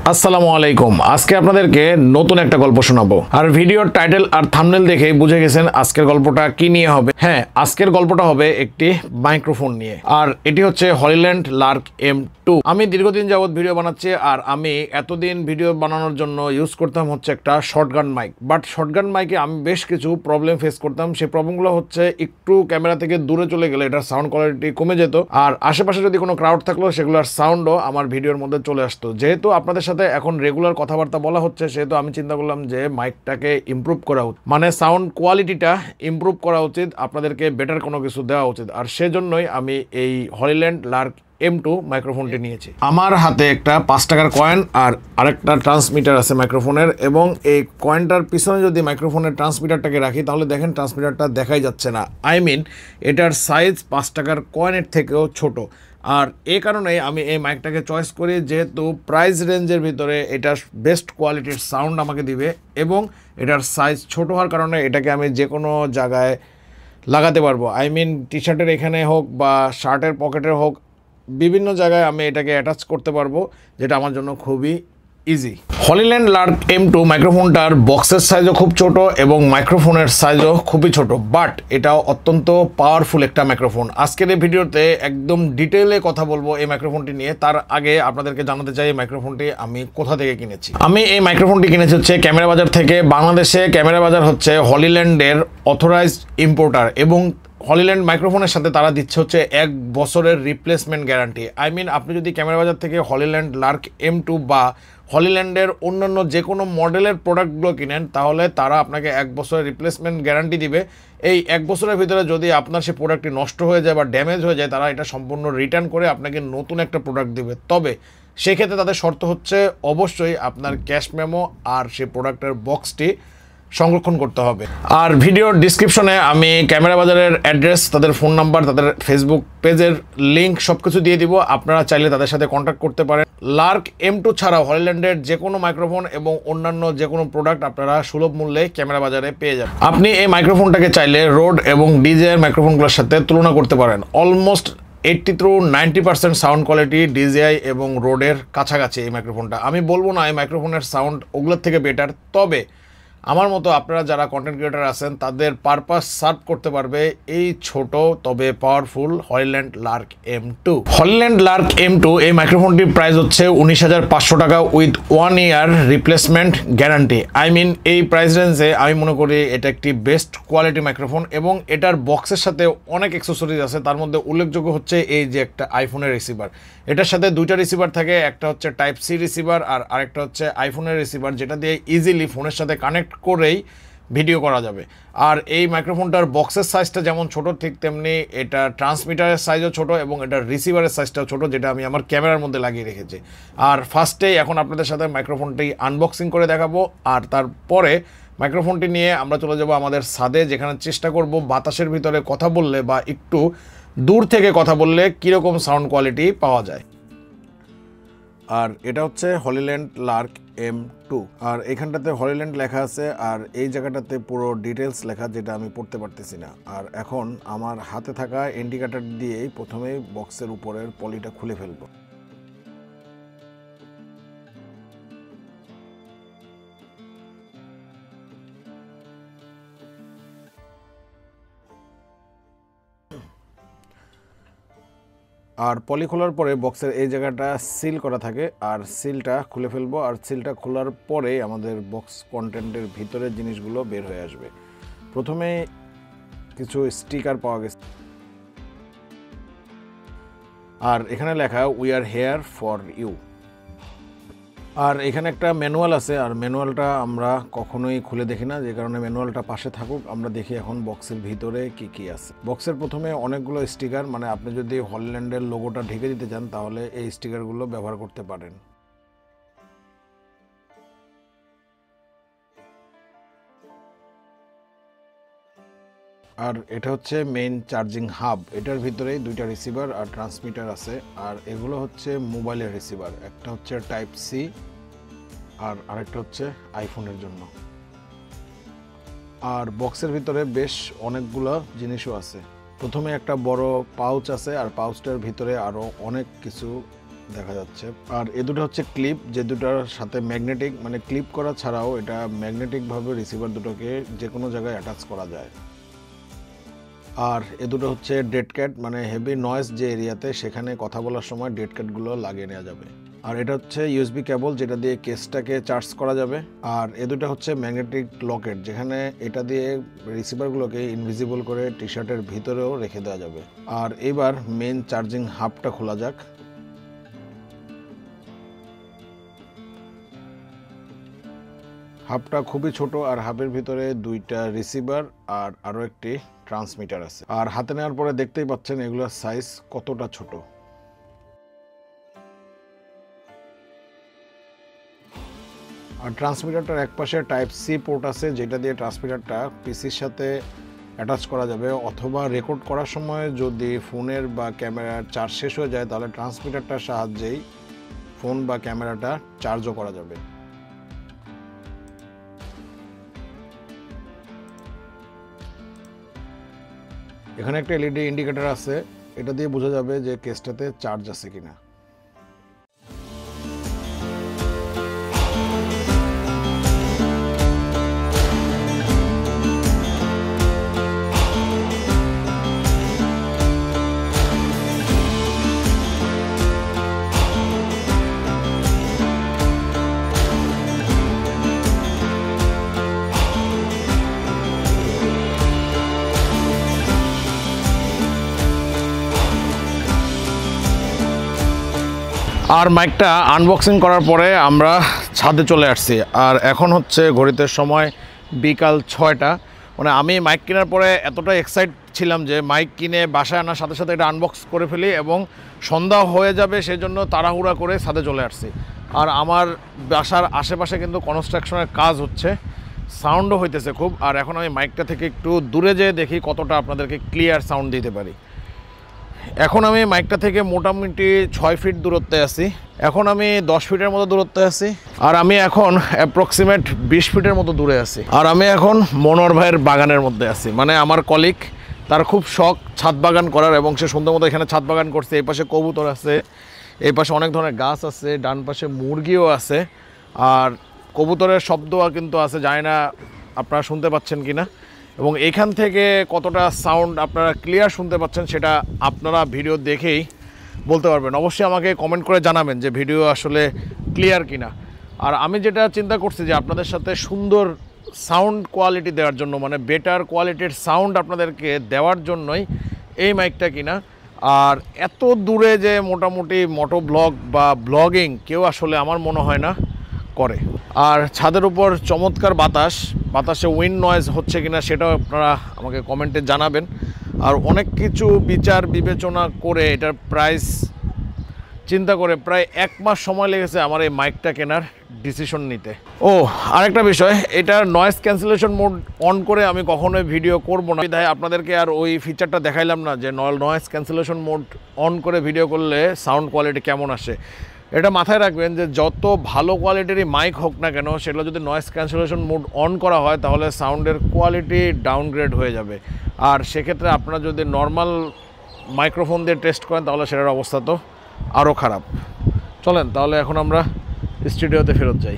আসসালামু আলাইকুম। আজকে আপনাদেরকে নতুন একটা গল্প শোনাবো। আর ভিডিওর টাইটেল আর থাম্বনেল দেখে বুঝে গেছেন আজকের গল্পটা কি নিয়ে হবে। হ্যাঁ, আজকের গল্পটা হবে একটি মাইক্রোফোন নিয়ে, আর এটি হচ্ছে হলিল্যান্ড লার্ক M2। আমি দীর্ঘদিন যাবৎ ভিডিও বানাচ্ছি, আর আমি এতদিন ভিডিও বানানোর জন্য ইউজ করতাম হচ্ছে একটা শর্টগান মাইক। বাট শর্টগান মাইকে আমি বেশ কিছু প্রবলেম ফেস করতাম। সেই প্রবলেমগুলো হচ্ছে একটু ক্যামেরা থেকে দূরে চলে গেলে এটার সাউন্ড কোয়ালিটি কমে যেত, আর আশেপাশে যদি কোনো ক্রাউড থাকলো সেগুলোর সাউন্ডও আমার ভিডিওর মধ্যে চলে আসতো। যেহেতু আপনাদের সাথে এখন রেগুলার কথাবার্তা বলা হচ্ছে, সেহেতু আমি চিন্তা করলাম যে মাইকটাকে ইমপ্রুভ করা উচিত, মানে সাউন্ড কোয়ালিটিটা ইমপ্রুভ করা উচিত, আপনাদেরকে বেটার কোনো কিছু দেওয়া উচিত। আর সেজন্যই আমি এই হলিল্যান্ড লার্ক M2 মাইক্রোফোনটি নিয়েছি। আমার হাতে একটা 5 টাকার কয়েন আর আরেকটা ট্রান্সমিটার আছে মাইক্রোফোনের, এবং এই কয়েনটার পিছনে যদি মাইক্রোফোনের ট্রান্সমিটারটাকে রাখি তাহলে দেখেন ট্রান্সমিটারটা দেখাই যাচ্ছে না। এটার সাইজ 5 টাকার কয়েনের থেকেও ছোট। আর এই কারণেই আমি এই মাইকটাকে চয়েস করি, যেহেতু প্রাইস রেঞ্জের ভিতরে এটা বেস্ট কোয়ালিটির সাউন্ড আমাকে দিবে, এবং এটার সাইজ ছোট হওয়ার কারণে এটাকে আমি যে কোনো জায়গায় লাগাতে পারবো। টি শার্টের এখানে হোক বা শার্টের পকেটে হোক, বিভিন্ন জায়গায় আমি এটাকে অ্যাটাচ করতে পারবো, যেটা আমার জন্য খুবই ইজি। হলিল্যান্ড লার্ক M2 মাইক্রোফোনটার বক্সের সাইজও খুব ছোট এবং মাইক্রোফোনের সাইজও খুবই ছোট, বাট এটাও অত্যন্ত পাওয়ারফুল একটা মাইক্রোফোন। আজকের এই ভিডিওতে একদম ডিটেলে কথা বলবো এই মাইক্রোফোনটি নিয়ে। তার আগে আপনাদেরকে জানাতে চাই এই মাইক্রোফোনটি আমি কোথা থেকে কিনেছি। আমি এই মাইক্রোফোনটি কিনেছি হচ্ছে ক্যামেরা বাজার থেকে। বাংলাদেশে ক্যামেরা বাজার হচ্ছে হলিল্যান্ডের অথরাইজড ইম্পোর্টার, এবং হলিল্যান্ড মাইক্রোফোনের সাথে তারা দিচ্ছে হচ্ছে 1 বছরের রিপ্লেসমেন্ট গ্যারান্টি। আপনি যদি ক্যামেরা বাজার থেকে হলিল্যান্ড লার্ক M2 বা হলিল্যান্ডের অন্যান্য যে কোনো মডেলের প্রোডাক্টগুলো কিনেন, তাহলে তারা আপনাকে 1 বছরের রিপ্লেসমেন্ট গ্যারান্টি দিবে। এই 1 বছরের ভিতরে যদি আপনার সেই প্রোডাক্টটি নষ্ট হয়ে যায় বা ড্যামেজ হয়ে যায়, তারা এটা সম্পূর্ণ রিটার্ন করে আপনাকে নতুন একটা প্রোডাক্ট দিবে। তবে সেক্ষেত্রে তাদের শর্ত হচ্ছে অবশ্যই আপনার ক্যাশ মেমো আর সেই প্রোডাক্টের বক্সটি সংরক্ষণ করতে হবে। আর ভিডিওর ডিসক্রিপশনে আমি ক্যামেরা বাজারের অ্যাড্রেস, তাদের ফোন নাম্বার, তাদের ফেসবুক পেজের লিঙ্ক সব কিছু দিয়ে দিব। আপনারা চাইলে তাদের সাথে কন্ট্যাক্ট করতে পারেন। লার্ক M2 ছাড়াও হলিল্যান্ডের যে কোনো মাইক্রোফোন এবং অন্যান্য যে কোনো প্রোডাক্ট আপনারা সুলভ মূল্যে ক্যামেরা বাজারে পেয়ে যাবেন। আপনি এই মাইক্রোফোনটাকে চাইলে রোড এবং DJI মাইক্রোফোনগুলোর সাথে তুলনা করতে পারেন। অলমোস্ট 80 থেকে 90% সাউন্ড কোয়ালিটি DJI এবং রোডের কাছাকাছি এই মাইক্রোফোনটা। আমি বলবো না এই মাইক্রোফোনের সাউন্ড ওগুলোর থেকে বেটার, তবে আমার মতো আপনারা যারা কন্টেন্ট ক্রিয়েটার আছেন তাদের পারপাস সার্ভ করতে পারবে এই ছোট তবে powerful Hollyland Lark M2। Hollyland Lark M2 এই মাইক্রোফোনটির প্রাইস হচ্ছে 19,500 টাকা উইথ 1 ইয়ার রিপ্লেসমেন্ট গ্যারান্টি। এই প্রাইস রেঞ্জে আমি মনে করি এটা একটি বেস্ট কোয়ালিটি মাইক্রোফোন, এবং এটার বক্সের সাথে অনেক অ্যাক্সেসরিজ আছে। তার মধ্যে উল্লেখযোগ্য হচ্ছে এই যে একটা আইফোনের রিসিভার। এটার সাথে 2টা রিসিভার থাকে, একটা হচ্ছে টাইপ সি রিসিভার আর আরেকটা হচ্ছে আইফোনের রিসিভার, যেটা দিয়ে ইজিলি ফোনের সাথে কানেক্ট করেই ভিডিও করা যাবে। আর এই মাইক্রোফোনটার বক্সের সাইজটা যেমন ছোট, ঠিক তেমনি এটা ট্রান্সমিটারের সাইজও ছোট এবং এটার রিসিভারের সাইজটাও ছোট, যেটা আমি আমার ক্যামেরার মধ্যে লাগিয়ে রেখেছি। আর ফার্স্টেই এখন আপনাদের সাথে মাইক্রোফোনটি আনবক্সিং করে দেখাবো, আর তারপরে মাইক্রোফোনটি নিয়ে আমরা চলে যাব আমাদের ছাদে, যেখানে চেষ্টা করব বাতাসের ভিতরে কথা বললে বা একটু দূর থেকে কথা বললে কীরকম সাউন্ড কোয়ালিটি পাওয়া যায়। আর এটা হচ্ছে হলিল্যান্ড লার্ক M2, আর এখানটাতে হলিল্যান্ড লেখা আছে, আর এই জায়গাটাতে পুরো ডিটেলস লেখা, যেটা আমি পড়তে পারতেছি না। আর এখন আমার হাতে থাকা ইন্ডিকেটর দিয়েই প্রথমেই বক্সের উপরের পলিটা খুলে ফেলবো। আর পলি খোলার পরে বক্সের এই জায়গাটা সিল করা থাকে, আর সিলটা খুলে ফেলবো। আর সিলটা খোলার পরে আমাদের বক্স কন্টেন্টের ভিতরের জিনিসগুলো বের হয়ে আসবে। প্রথমে কিছু স্টিকার পাওয়া গেছে, আর এখানে লেখা we are here for you. আর এখানে একটা ম্যানুয়াল আছে, আর ম্যানুয়ালটা আমরা কখনোই খুলে দেখি না, যে কারণে ম্যানুয়ালটা পাশে থাকুক। আমরা দেখি এখন বক্সের ভিতরে কি কি আছে। বক্সের প্রথমে অনেকগুলো স্টিকার, মানে আপনি যদি হলিল্যান্ডের লোগোটা ঢেকে দিতে চান তাহলে এই স্টিকারগুলো ব্যবহার করতে পারেন। আর এটা হচ্ছে মেইন চার্জিং হাব। এটার ভিতরেই 2টা রিসিভার আর ট্রান্সমিটার আছে, আর এগুলো হচ্ছে মোবাইলের রিসিভার। একটা হচ্ছে টাইপ সি আর আরেকটা হচ্ছে আইফোনের জন্য। আর বক্সের ভিতরে বেশ অনেকগুলো জিনিসও আছে। প্রথমে একটা বড় পাউচ আছে, আর পাউচটার ভিতরে আরও অনেক কিছু দেখা যাচ্ছে। আর এ দুটো হচ্ছে ক্লিপ, যে দুটার সাথে ম্যাগনেটিক, মানে ক্লিপ করা ছাড়াও এটা ম্যাগনেটিকভাবে রিসিভার দুটোকে যে কোনো জায়গায় অ্যাটাচ করা যায়। আর এ দুটো হচ্ছে ডেড ক্যাট, মানে হেভি নয়েজ যে এরিয়াতে, সেখানে কথা বলার সময় ডেড ক্যাটগুলো লাগিয়ে নেওয়া যাবে। আর এটা হচ্ছে ইউএসবি কেবল, যেটা দিয়ে কেসটাকে চার্জ করা যাবে। আর এ দুটো হচ্ছে ম্যাগনেটিক লকেট, যেখানে এটা দিয়ে রিসিভারগুলোকে ইনভিজিবল করে টি শার্টের ভিতরেও রেখে দেওয়া যাবে। আর এবার মেন চার্জিং হাবটা খোলা যাক। হাবটা খুবই ছোট, আর হাবের ভিতরে দুইটা রিসিভার আর আরও একটি ট্রান্সমিটার আছে। আর হাতে নেওয়ার পরে দেখতেই পাচ্ছেন এগুলোর সাইজ কতটা ছোট। আর ট্রান্সমিটারটার এক পাশে টাইপ সি পোর্ট আছে, যেটা দিয়ে ট্রান্সমিটারটা পিসির সাথে অ্যাটাচ করা যাবে, অথবা রেকর্ড করার সময় যদি ফোনের বা ক্যামেরার চার্জ শেষ হয়ে যায় তাহলে ট্রান্সমিটারটার সাহায্যেই ফোন বা ক্যামেরাটা চার্জও করা যাবে। এখানে একটা এলইডি ইন্ডিকেটর আছে, এটা দিয়ে বোঝা যাবে যে কেসটাতে চার্জ আছে কিনা। আর মাইকটা আনবক্সিং করার পরে আমরা ছাদে চলে আসছি। আর এখন হচ্ছে ঘড়িতে সময় বিকাল 6টা। মানে আমি মাইক কেনার পরে এতটা এক্সাইট ছিলাম যে মাইক কিনে বাসায় আনার সাথে সাথে এটা আনবক্স করে ফেলি এবং সন্ধ্যা হয়ে যাবে, সেই জন্য তাড়াহুড়া করে ছাদে চলে আসছি। আর আমার বাসার আশেপাশে কিন্তু কনস্ট্রাকশনের কাজ হচ্ছে, সাউন্ডও হইতেছে খুব। আর এখন আমি মাইকটা থেকে একটু দূরে যেয়ে দেখি কতটা আপনাদেরকে ক্লিয়ার সাউন্ড দিতে পারি। এখন আমি মাইকটা থেকে মোটামুটি 6 ফিট দূরত্বে আছি। এখন আমি 10 ফিটের মতো দূরত্বে আছি। আর আমি এখন অ্যাপ্রক্সিমেট 20 ফিটের মতো দূরে আছি। আর আমি এখন মনোয়ার ভাইয়ের বাগানের মধ্যে আছি, মানে আমার কলিগ, তার খুব শখ ছাদ বাগান করার এবং সে সুন্দর মতো এখানে ছাদ বাগান করছে। এই পাশে কবুতর আছে, এই পাশে অনেক ধরনের গাছ আছে, ডান পাশে মুরগিও আছে। আর কবুতরের শব্দও কিন্তু আছে, জানি না আপনারা শুনতে পাচ্ছেন কিনা, এবং এখান থেকে কতটা সাউন্ড আপনারা ক্লিয়ার শুনতে পাচ্ছেন সেটা আপনারা ভিডিও দেখেই বলতে পারবেন। অবশ্যই আমাকে কমেন্ট করে জানাবেন যে ভিডিও আসলে ক্লিয়ার কিনা। আর আমি যেটা চিন্তা করছি যে আপনাদের সাথে সুন্দর সাউন্ড কোয়ালিটি দেওয়ার জন্য, মানে বেটার কোয়ালিটির সাউন্ড আপনাদেরকে দেওয়ার জন্যই এই মাইকটা কিনা। আর এত দূরে যে মোটামুটি মোটো ব্লগ বা ব্লগিং কেউ আসলে আমার মনে হয় না করে। আর ছাদের উপর চমৎকার বাতাসে উইন্ড নয়েজ হচ্ছে কিনা সেটাও আপনারা আমাকে কমেন্টে জানাবেন। আর অনেক কিছু বিচার বিবেচনা করে এটার প্রাইস চিন্তা করে প্রায় 1 মাস সময় লেগেছে আমার এই মাইকটা কেনার ডিসিশন নিতে। ও আরেকটা বিষয়, এটার নয়েজ ক্যান্সেলেশন মোড অন করে আমি কখনোই ভিডিও করব না, তাই আপনাদেরকে আর ওই ফিচারটা দেখাইলাম না যে নয়েজ ক্যান্সেলেশন মোড অন করে ভিডিও করলে সাউন্ড কোয়ালিটি কেমন আসে। এটা মাথায় রাখবেন যে যত ভালো কোয়ালিটিরই মাইক হোক না কেন, সেগুলো যদি নয়েজ ক্যান্সেলেশন মোড অন করা হয় তাহলে সাউন্ডের কোয়ালিটি ডাউনগ্রেড হয়ে যাবে। আর সেক্ষেত্রে আপনারা যদি নর্মাল মাইক্রোফোন দিয়ে টেস্ট করেন তাহলে সেটার অবস্থা তো আরও খারাপ। চলেন তাহলে এখন আমরা স্টুডিওতে ফেরত যাই।